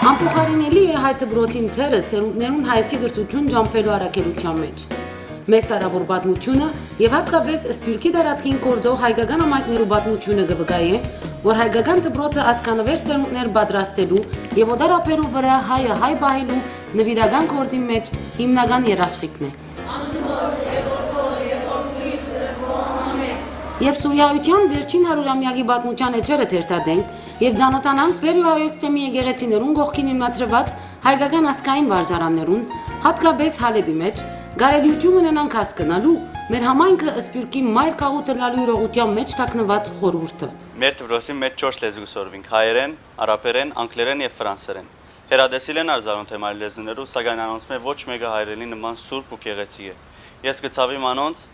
Անփոխարինելի է հայ դպրոցին թերը սերունդներուն հայեցի գրծություն ջամփելու առաքելության մեջ։ Մեր տարավոր պատմությունը եւ հատկապես Սփյուռքի տարածքին կորձող հայկական ամայնքներու պատմությունը կվկայի, որ հայկական դպրոցը ասկանվեր սերունդներ պատրաստելու եւ օդարապերու վրա հայ բահելու նվիրական կորձի մեջ հիմնական երաշխիքն է։ Եվ Սուրիայության վերջին հարյուրամյակի պատմության էջերը թերթադենք եւ ցանոթանանք Պերիոհայոց թեմի եկեղեցիներուն գողքին հիմնադրված հայկական ասկային վարժարաններուն, հատկապես Հալեբի մեջ, գարելիություն ունենանք հասկանալու մեր համայնքը Սփյուռքի մայր քաղուտը լալու իրողության մեջ տակնված խորհուրդը։ Մեր դպրոցի մեջ 4 լեզու սորվինք՝ հայերեն, արաբերեն, անգլերեն եւ ֆրանսերեն։ Հերադեսիլ են արձարուն թեմայի լեզուներու, սակայն անոնց մեջ ոչ մեկը հայերենի նման սուրբ ու գեղեցիկ է։ Ես գծավի մանոնց,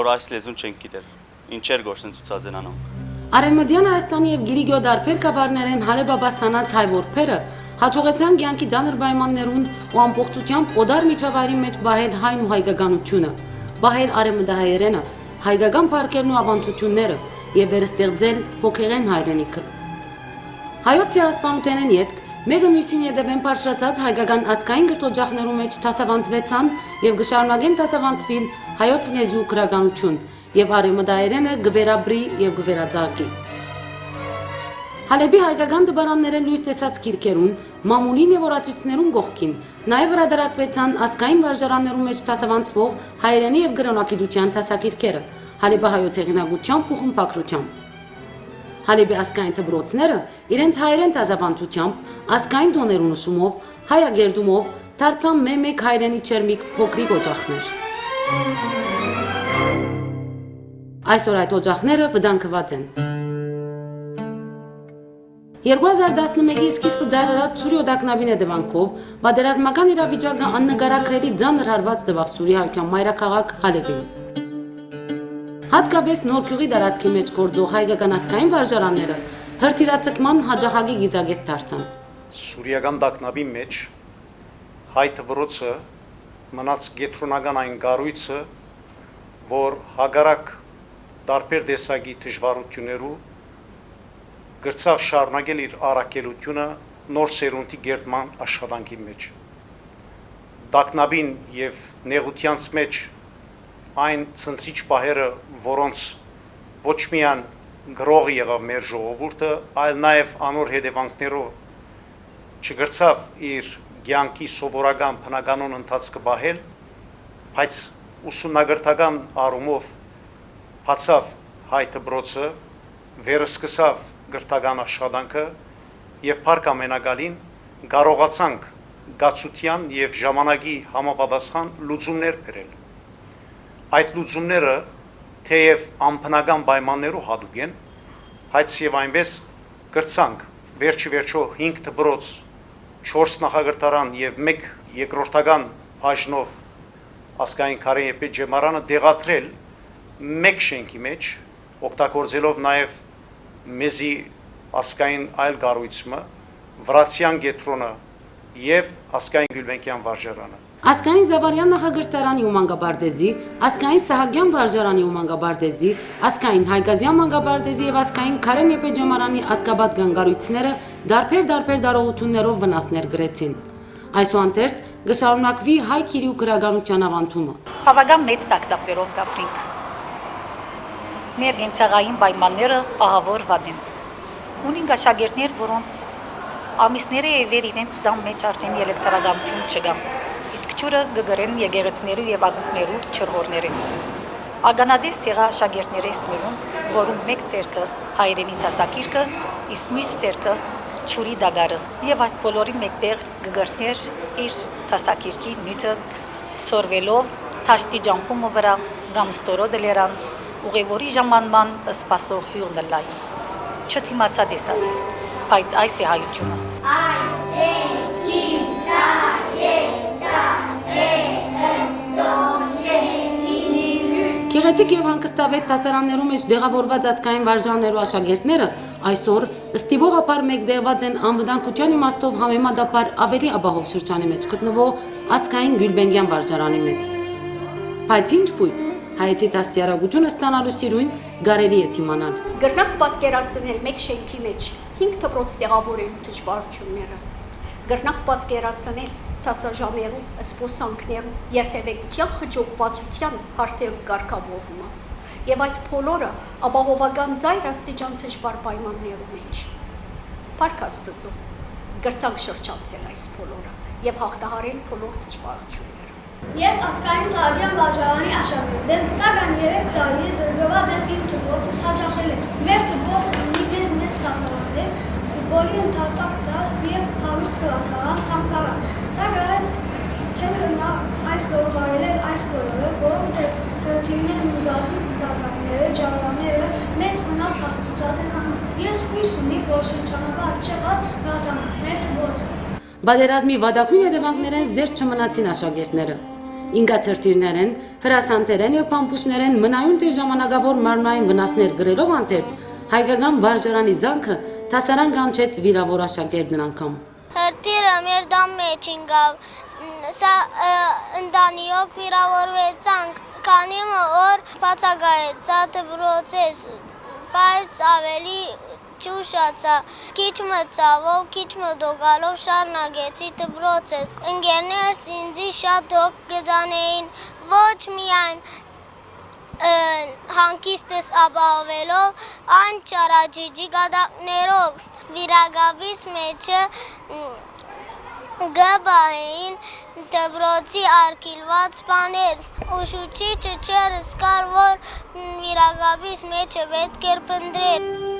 որ այս լեզուն չեն գիտեր։ Ինչեր գործընծուցած են անոնք։ Արևմտյան Հայաստանի եւ Գիրիգյո դարբեր կավառներեն Հալեբաբաստանած հայ որբերը հաջողեցան կյանքի ձանր պայմաններուն ու ամբողջությամբ օդար միջավայրի մեջ բահել հայն ու հայկականությունը, բահել արևմտահայերենը, հայկական парքերն ու ավանդությունները եւ վերստեղծել հոգեղեն հայրենիքը։ Հայոց ցեղասպանութենեն յետք մեկը մյուսին յետևեն բարձրացած հայկական ասկային գրթօջախներու մեջ դասավանդվեցան եւ գշարունակեն դասավանդվել հայոց լեզու գրականություն եւ արևմտահայերենը գվերաբրի եւ գվերածաղկի։ Հալեբի հայկական դպարանները լույս տեսած գիրքերուն, մամուլին եւ օրացույցներուն գողքին, նաեւ հրադարակվեցան ասկային վարժարաններու մեջ դասավանդվող հայերենի եւ գրոնագիտության դասագիրքերը, Հալեբի հայոց հեղինակությամբ ու խմբակրությամբ։ Հալեբի ասկային դպրոցները իրենց հայերեն դասավանդությամբ, ասկային տոներուն ուսումով, հայագերդումով դարձան մեկ հայերենի չերմիկ փոքրիկ օջախներ։ Այսօր այդ օջախները վտանգված են։ 2011-ի սկիզբը ձայնարած Սուրիո դակնաբին հետևանքով պատերազմական իրավիճակը աննկարագրելի ձանր հարված տվավ Սուրիայության մայրաքաղաք Հալեբին։ Հատկապես Նորքյուղի տարածքի մեջ գործող հայկական ասկային վարժարանները հրթիռացկման հաջողակի գիզագետ դարձան։ Սուրիական դակնաբի մեջ հայ դպրոցը մնաց գետրոնական այն գառույցը, որ հագարակ տարբեր տեսակի դժվարություններու գրծավ շարունակել իր առաքելությունը նոր սերունդի գերտման աշխատանքի մեջ։ Դակնաբին եւ նեղությանց մեջ այն ցնցիչ պահերը, որոնց ոչ միայն գրող եղավ մեր ժողովուրդը, այլ նաեւ անոր հետևանքներով չգրծավ իր կյանքի սովորական բնականոն ընթացքը բահել, բայց ուսումնագրական առումով բացավ հայ դպրոցը, վերսկսավ գրթական աշխատանքը եւ փառք ամենակալին կարողացանք գացության եւ ժամանակի համապատասխան լուծումներ գրել։ Այդ լուծումները թեև անբնական պայմաններով հատուկ են, բայց եւ այնպես գրցանք վերջիվերջո 5 դպրոց, 4 նախագրթարան եւ 1 երկրորդական բաժնով ասկային քարե ջեմարանը դեղատրել մեկ շենքի մեջ, օգտագործելով նաեւ մեզի ասկային այլ կառույցը, վրացյան գետրոնը եւ ասկային Գյուլբենկյան վարժարանը։ Ասկային Զավարյան նախագրթարանի ու մանկաբարձի, ասկային Սահակյան վարժարանի ու մանկաբարձի, ասկային Հայգազյան մանկաբարձի եւ ասկային Քարեն Եփեջամարանի ասկաբադ գանգարույցները դարբեր դարողություններով վնասներ գրեցին։ Այսուհանդերձ գշարունակվի հայ քիրի ու գրականության ավանդումը։ Բավական մեծ տակտապերով կապրինք։ Մեր գենցաղային պայմանները ահավոր վատ են։ Ունենք աշակերտներ, որոնց ամիսները եւեր իրենց դամ մեջ արդեն էլեկտրականություն չկա։ Իսկ ջուրը գգրեն եկեղեցիներու եւ ակումբներու չրհորները։ Ագանադես եղա աշակերտներիս մերուն, որում մեկ ցերկը հայրենի դասակիրքը, իսկ մյուս ցերկը ջուրի դագարը եւ այդ բոլորի մեկտեղ գգրտներ իր դասակիրքի նյութը սորվելով թաշտի ջամփումը վրա կամ ստորոդելերան ուղևորի ժամանման սպասող հյուրնլայ։ Չթիմացա դեսածես, բայց այս է հայությունը։ Գեղեցիկ եւ հանգստավետ դասարաններու մեջ դեղավորված ասկային վարժաններու աշակերտները այսօր ստիպողապար մեկտեղված են անվտանգության իմաստով համեմատաբար ավելի ապահով շրջանի մեջ գտնվող ասկային Գյուլբենկյան վարժարանի մեջ։ Բայց ինչ փույթ, հայեցի դաստիարակությունը ստանալու սիրույն կարելի է թիմանալ։ Գրնակ պատկերացնել մեկ շենքի մեջ 5 դպրոց տեղավորելու դժվարությունները։ գրնակ պատկերացնել տասաժամերու, սպոսանքներու, երթևեկության խճոկվածության հարցերու կարգավորումը եւ այդ բոլորը ապահովական ծայր աստիճան դժվար պայմաններու մեջ։ Փառք Աստծո, գրծանք շրջանցել այս բոլորը եւ հաղթահարել բոլոր դժվարությունները։ Ես ազգային Սահակյան վարժարանի աշակերտ եմ, սակայն 3 տարի է զրկված եմ իմ դպրոցս հաճախել եմ։ Մեր դպրոցը ունի մեծ դասարաններ, ֆուտբոլի ընդարձակ դաստ եւ հարուստ գրադարան, թանգարան։ Սակայն չեմ գնա այսօր վայելել այս բոլորը, որովհետեւ հրթիռներն ու գազի դակարները, ջարդաները մեծ վնաս հասցուցած են անոնց։ Ես հույս ունի, որ շրջանաբար չեղած կհատանա մեր դպրոցը։ Բادرազմի վադակույն հետևանքներեն զերծ չմնացին աշակերտները։ Ինգաթրթիրներեն, հրասանթերեն եւ փամփուշներեն մնայուն թե ժամանակավոր մարմնային վնասներ գրելով անթերց հայկական վարժարանի զանքը տասարան կանչեց վիրավոր աշակերտն անգամ։ Հրթիռը մեր դամ մեջ ինգավ, սա ընտանիոք վիրավորվեցանք, քանի օր բացակայեցա դպրոցես, բայց ավելի ճուշացա, քիչ մծավով, քիչ մդոգալով շարունակեցի դպրոցս։ Ընկերներս ինձ շատ հոգ կդանեին, ոչ միայն հանգիստս ապահովելով, այն ճարաջիջի գադակներով վիրագավից մեջը գբահեին դպրոցի արգիլված բաներ։ Ուսուցիչը չէր զգար, որ վիրագավից մեջը պետք էր փնտրել։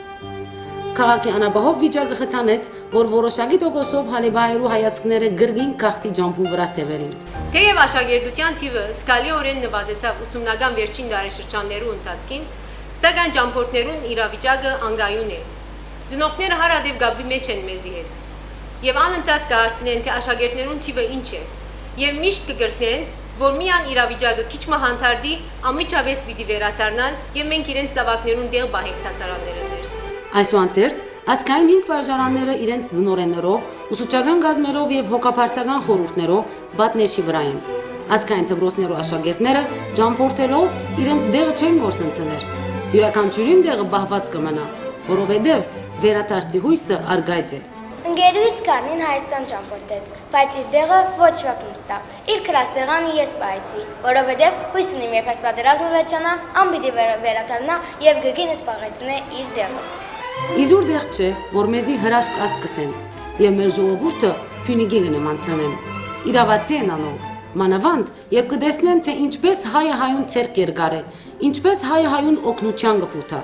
Քաղաքի անաբահով վիճակը խթանեց, որ որոշակի տոկոսով հալեբահերու հայացքները գրգին քաղտի ջամփու վրա սևերին։ Թեև աշակերտության թիվը զգալիորեն նվազեցավ ուսումնական վերջին դարաշրջաններու ընթացքին, սակայն ճամփորդներուն իրավիճակը անգայուն է։ Ծնողները հարադեպ գաբի մեջ են մեզի հետ։ Եվ անընդհատ կհարցնեն, թե աշակերտներուն թիվը ինչ է, եւ միշտ կգրտնեն, որ միան իրավիճակը քիչ մահանթարդի անմիջապես պիտի վերադառնան եւ մենք իրենց զավակներուն դեղ բահենք տասարանները ներս։ Այսուհանդերձ ազգային 5 վարժարանները իրենց դնորեններով, ուսուցչական գազմերով եւ հոգապարծական խորհուրդներով բատնեշի վրա են։ Ազգային դպրոցներու աշակերտները ճամփորդելով իրենց դեղը չեն գործընծներ։ Յուրաքանչյուրին դեղը բահված կմնա, որովհետեւ վերադարձի հույսը արգայծ է։ Ընկերուհիս Կարնին Հայաստան ճամփորդեց, բայց իր դեղը ոչ ոք նստավ։ Իր գրասեղանը ես պահեցի, որովհետև հույս ունիմ, երբ այս պատերազմը վերջանա, անպիտի վերադառնա եւ գրգին սպաղեցնե իր դեղը։ Իզուր դեղ չէ, որ մեզի հրաշք ասկսեն եւ մեր ժողովուրդը փյունիկի կնմանցնեն։ Իրավացի են անոնք, մանավանդ, երբ կտեսնեն, թե ինչպես հայը հայուն ցերկ կերգարե, ինչպես հայը հայուն օգնության կփութա։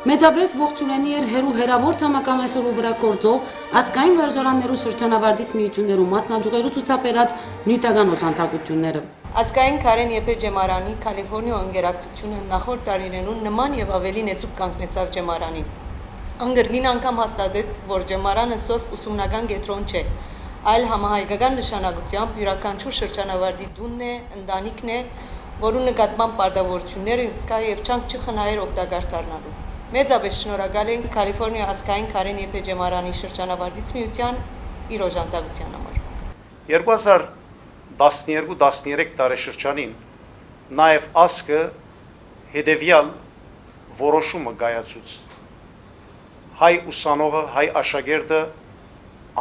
Մեծապես ողջունելի էր հերու հերավոր ցամաքամեսորու վրա կորձող ազգային վարժարաններու շրջանավարտից միություններու մասնաճյուղերու ցուցաբերած նյութական օժանդակությունները։ Ազգային Քարեն Եփե ջեմարանի Կալիֆոռնիա ընկերակցությունը նախորդ տարիներուն նման եւ ավելի նեցուկ կանգնեցավ ջեմարանին։ Անգրգին անգամ հաստատեց, որ ջեմարանը սոսկ ուսումնական կենտրոն չէ, այլ համահայկական նշանակությամբ յուրաքանչյուր շրջանավարտի դունն է, ընտանիքն է, որու նկատմամբ պարտավորությունները զգա եւ չանք չխնայեր օգտակար դառնալու։ Մեծապես շնորհակալ ենք Կալիֆոռնիա ազգային Քարեն Եփե ջեմարանի շրջանավարտից միության իր օժանդակության համար։ 2012-13 տարեշրջանին նաև ասկը հետևյալ որոշումը կայացուց։ Հայ ուսանողը, հայ աշակերտը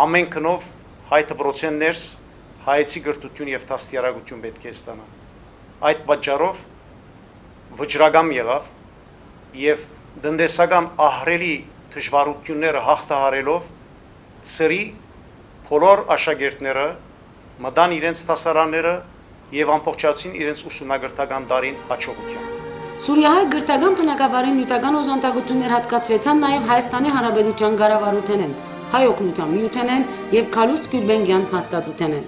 ամենքնով հայ դպրոցներս հայեցի գրթություն եւ դաստիարակություն պետք է ստանա։ Այդ պատճառով վճռագամ եղավ եւ դնդեսական ահռելի դժվարությունները հաղթահարելով ծրի բոլոր աշակերտները մտան իրենց դասարանները եւ ամբողջացին իրենց ուսումնագրթական տարին հաջողությամբ։ Սուրիահայ գրթական բնակավարի նյութական օժանդակություններ հատկացվեցան նաև Հայաստանի Հանրապետության ղարավարութենեն, Հայ օգնության միութենեն եւ Քալուստ Գյուլբենգյան հաստատութենեն։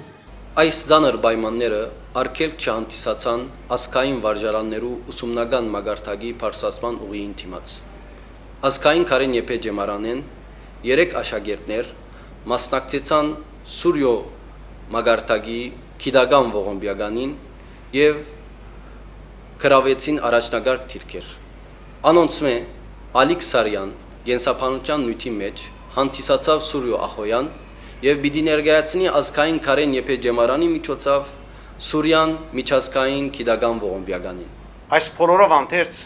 Այս ցաներ պայմանները արգելք չհանդիսացան ազգային վարժարաններու ուսումնական մագարտագի բարձրացման ուղիին դիմաց։ Ազգային Քարեն Եփե ջեմարանեն 3 աշակերտներ մասնակցեցան Սուրիո մագարտագի քիդական ողոմբիականին եւ գրավեցին առաջնագարկ թիրքեր։ Անոնցմե Ալիք Սարյան գենսապանության նյութի մեջ հանդիսացավ Սուրիո Ախոյան եւ պիտի ներկայացնի ազգային Քարեն Եփե ջեմարանի միջոցով Սուրիան միջազգային քիդական ողոմբիականին։ Այս բոլորով անթերց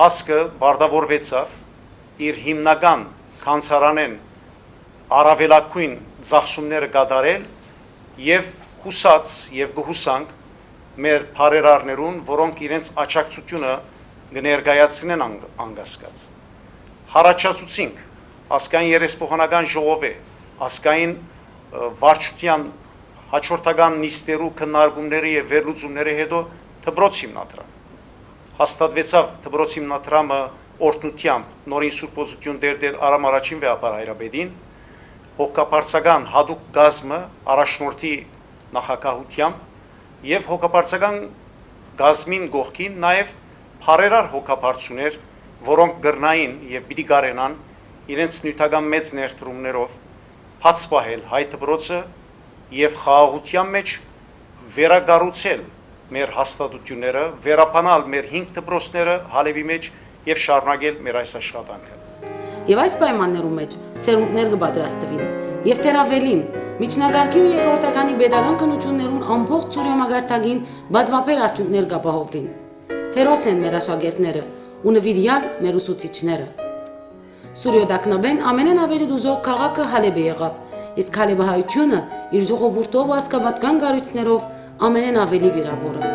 ասկը բարդավորվեցավ իր հիմնական կանցարանեն առավելակույն ծախսումները կատարել եւ հուսած եւ գհուսանք մեր բարերարներուն, որոնք իրենց աջակցությունը կներկայացնեն անգասկած։ Հարաճացուցինք ասկային երեսփոխանական ժողովի, ասկային վարչության հաջորդական նիստերու քննարկումների եւ վերլուծումների հետո դպրոց հիմնադրամ։ Հաստատվեցավ դպրոց հիմնադրամը օրտնությամբ նորին սուրբոզություն դերդեր Արամ առաջին վեհապար հայրաբեդին, հոգապարծական հadoop գազմը առաջնորդի նախակահությամբ եւ հոգապարծական գազմին գողքին նաեւ բարերար հոգապարծուներ, որոնք գրնային եւ պիտի գարենան իրենց նյութական մեծ ներդրումներով բաց պահել հայ դպրոցը եւ խաղաղության մեջ վերագառուցել մեր հաստատությունները, վերապանալ մեր 5 դպրոցները Հալեբի մեջ եւ շարունակել մեր այս աշխատանքը։ Եվ այս պայմաններում մեջ սերունդներ կպատրաստվին եւ թերավելին միջնակարգի ու երկրորդականի pedagogan քննություններուն ամբողջ ծուրյամագարտագին բադվապեր արդյունքներ կապահովվին։ Հերոս են մեր աշակերտները ու նվիրյալ մեր ուսուցիչները։ Սուրյո Դակնաբեն ամենեն ավելի դժոխք քաղաքը Հալեբը եղավ, իսկ Հալեբահայությունը իր ժողովուրդով ու ասկաբատական գառույցներով ամենեն ավելի վիրավորը։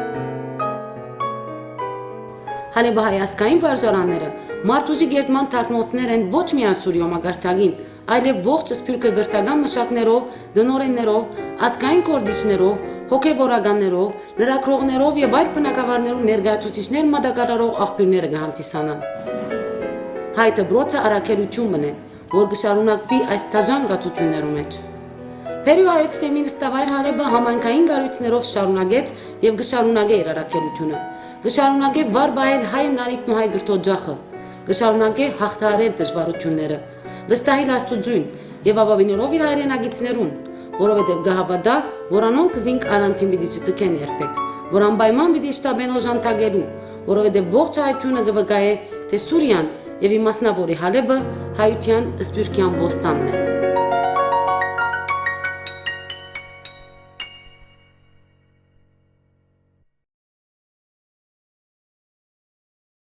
Հալեբահայասկային վարժարանները մարդուժի գերտման թարգնոցներ են ոչ միայն Սուրյո մագարտագին, այլև ողջ սփյուռքը գրթական մշակներով, դնորեններով, ասկային կորդիչներով, հոգևորականներով, լրագրողներով եւ այլ բնակավարներում ներկայացուցիչներ մատակարարող աղբյուրները կհանդիսանան։ Հայ դպրոցը առաքելություն մնե, որ կշարունակվի այս դաժան գացություններու մեջ։ Փերիո հայոց ֆեմինիստավայր Հալեբը համայնքային գառույցներով շարունակեց եւ կշարունակե իր առաքելությունը։ Կշարունակե վար բայել հայ ընտանիքն ու հայ գրթօջախը, կշարունակե հաղթահարել դժվարությունները, վստահել Աստուծուն եւ ապավինելով իր հայրենագիտներուն, որովհետեւ գահավադա, որ անոնք զինք առանցին պիտի չծկեն երբեք, որ անպայման պիտի շտաբեն օժանդակելու, որովհետեւ ողջ հայությունը կվկայե, թե Սուրիան եւ իմասնավորի Հալեբը հայության սփյուռքյան ոստանն է։